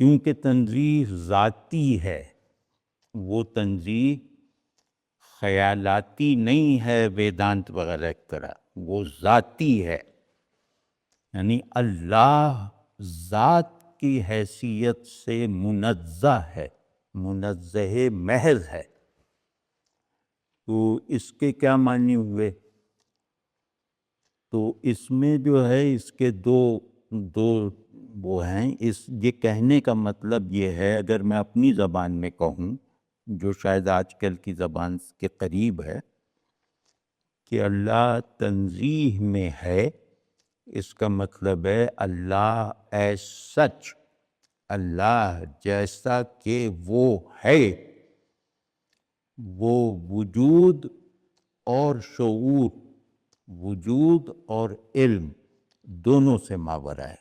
کیونکہ تنزیہ ذاتی ہے، وہ تنزیہ خیالاتی نہیں ہے ویدانت وغیرہ کی طرح، وہ ذاتی ہے، یعنی اللہ ذات کی حیثیت سے منزہ ہے، منزہ محض ہے۔ تو اس کے کیا معنی ہوئے؟ تو اس میں جو ہے اس کے دو وہ ہیں۔ یہ کہنے کا مطلب یہ ہے، اگر میں اپنی زبان میں کہوں جو شاید آج کل کی زبان کے قریب ہے، کہ اللہ تنزیہ میں ہے، اس کا مطلب ہے اللہ ایز سچ، اللہ جیسا کہ وہ ہے، وہ وجود اور شعور، وجود اور علم دونوں سے ماورا ہے۔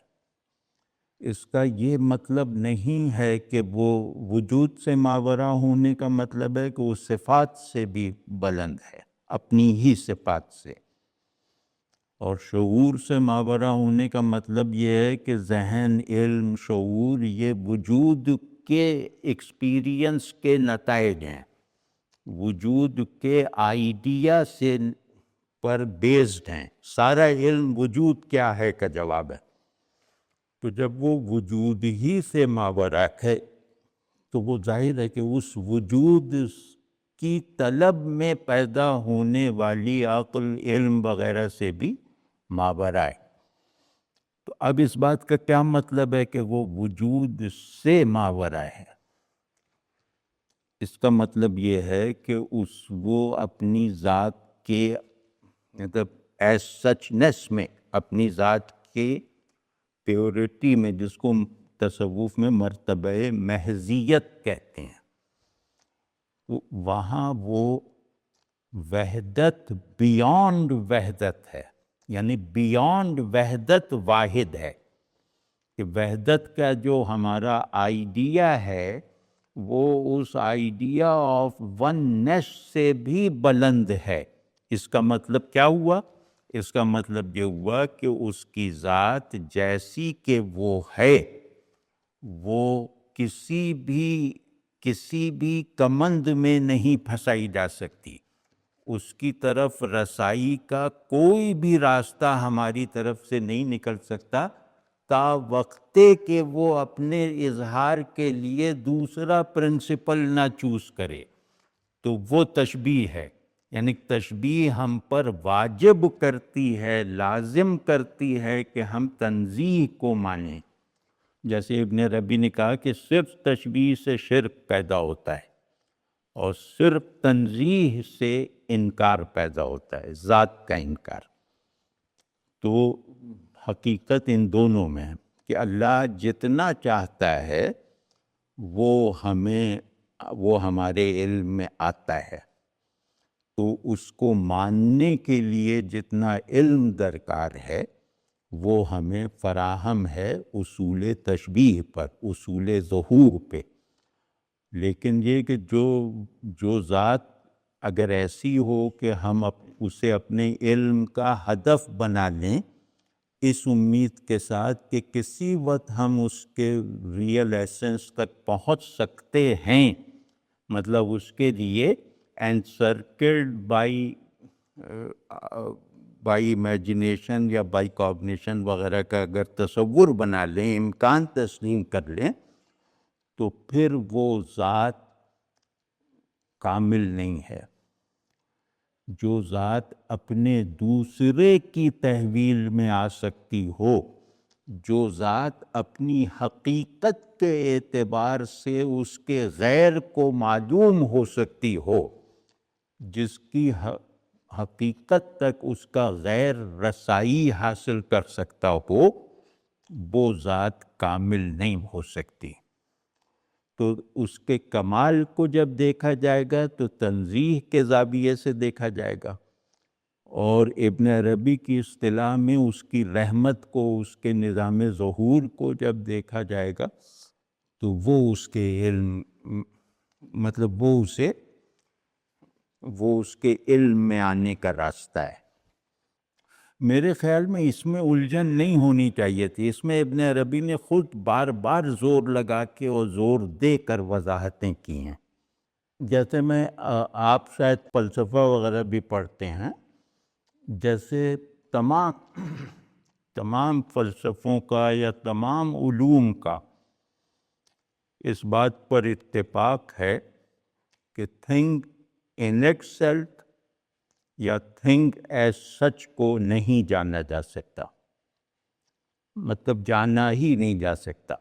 اس کا یہ مطلب نہیں ہے کہ وہ وجود سے ماورا ہونے کا مطلب ہے کہ وہ صفات سے بھی بلند ہے، اپنی ہی صفات سے، اور شعور سے ماورا ہونے کا مطلب یہ ہے کہ ذہن، علم، شعور یہ وجود کے ایکسپیرینس کے نتائج ہیں، وجود کے آئیڈیا سے پر بیسڈ ہیں۔ سارا علم وجود کیا ہے کا جواب ہے۔ تو جب وہ وجود ہی سے ماورا ہے تو وہ ظاہر ہے کہ اس وجود کی طلب میں پیدا ہونے والی عقل، علم وغیرہ سے بھی ماورا ہے۔ تو اب اس بات کا کیا مطلب ہے کہ وہ وجود سے ماورا ہے؟ اس کا مطلب یہ ہے کہ وہ اپنی ذات کے مطلب ایز سچنس میں، اپنی ذات کے پیورٹی میں، جس کو تصوف میں مرتبہ محضیت کہتے ہیں، وہاں وہ وحدت بیانڈ وحدت ہے، یعنی بیانڈ وحدت واحد ہے، کہ وحدت کا جو ہمارا آئیڈیا ہے وہ اس آئیڈیا آف وننس سے بھی بلند ہے۔ اس کا مطلب کیا ہوا؟ اس کا مطلب یہ ہوا کہ اس کی ذات جیسی کہ وہ ہے، وہ کسی بھی کمند میں نہیں پھنسائی جا سکتی، اس کی طرف رسائی کا کوئی بھی راستہ ہماری طرف سے نہیں نکل سکتا، تا وقتے کہ وہ اپنے اظہار کے لیے دوسرا پرنسپل نہ چوز کرے۔ تو وہ تشبیہ ہے، یعنی تشبیہ ہم پر واجب کرتی ہے، لازم کرتی ہے کہ ہم تنزیہ کو مانیں۔ جیسے ابن عربی نے کہا کہ صرف تشبیہ سے شرک پیدا ہوتا ہے، اور صرف تنزیہ سے انکار پیدا ہوتا ہے، ذات کا انکار۔ تو حقیقت ان دونوں میں ہے کہ اللہ جتنا چاہتا ہے وہ ہمارے علم میں آتا ہے، تو اس کو ماننے کے لیے جتنا علم درکار ہے وہ ہمیں فراہم ہے اصول تشبیہ پر، اصول ظہور پہ۔ لیکن یہ کہ جو ذات اگر ایسی ہو کہ ہم اسے اپنے علم کا ہدف بنا لیں، اس امید کے ساتھ کہ کسی وقت ہم اس کے ریئل ایسنس تک پہنچ سکتے ہیں، مطلب اس کے لیے انسرکلڈ بائی امیجنیشن یا بائی کوگنیشن وغیرہ کا اگر تصور بنا لیں، امکان تسلیم کر لیں، تو پھر وہ ذات کامل نہیں ہے۔ جو ذات اپنے دوسرے کی تحویل میں آ سکتی ہو، جو ذات اپنی حقیقت کے اعتبار سے اس کے غیر کو معلوم ہو سکتی ہو، جس کی حقیقت تک اس کا غیر رسائی حاصل کر سکتا ہو، وہ ذات کامل نہیں ہو سکتی۔ تو اس کے کمال کو جب دیکھا جائے گا تو تنزیہ کے زاویے سے دیکھا جائے گا، اور ابن عربی کی اصطلاح میں اس کی رحمت کو، اس کے نظام ظہور کو جب دیکھا جائے گا تو وہ اس کے علم، مطلب وہ اس کے علم میں آنے کا راستہ ہے۔ میرے خیال میں اس میں الجھن نہیں ہونی چاہیے تھی. اس میں ابن عربی نے خود بار بار زور لگا کے اور زور دے کر وضاحتیں کی ہیں. جیسے میں آپ شاید فلسفہ وغیرہ بھی پڑھتے ہیں، جیسے تمام فلسفوں کا یا تمام علوم کا اس بات پر اتفاق ہے کہ تھنگ ان اٹ سیلف یا تھنگ ایز سچ کو نہیں جانا جا سکتا، مطلب جانا ہی نہیں جا سکتا،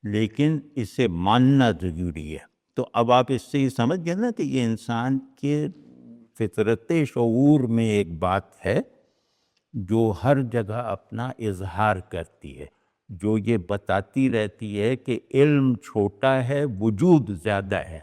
لیکن اسے ماننا ضروری ہے. تو اب آپ اس سے یہ سمجھ گئے نا کہ یہ انسان کے فطرت شعور میں ایک بات ہے جو ہر جگہ اپنا اظہار کرتی ہے، جو یہ بتاتی رہتی ہے کہ علم چھوٹا ہے، وجود زیادہ ہے.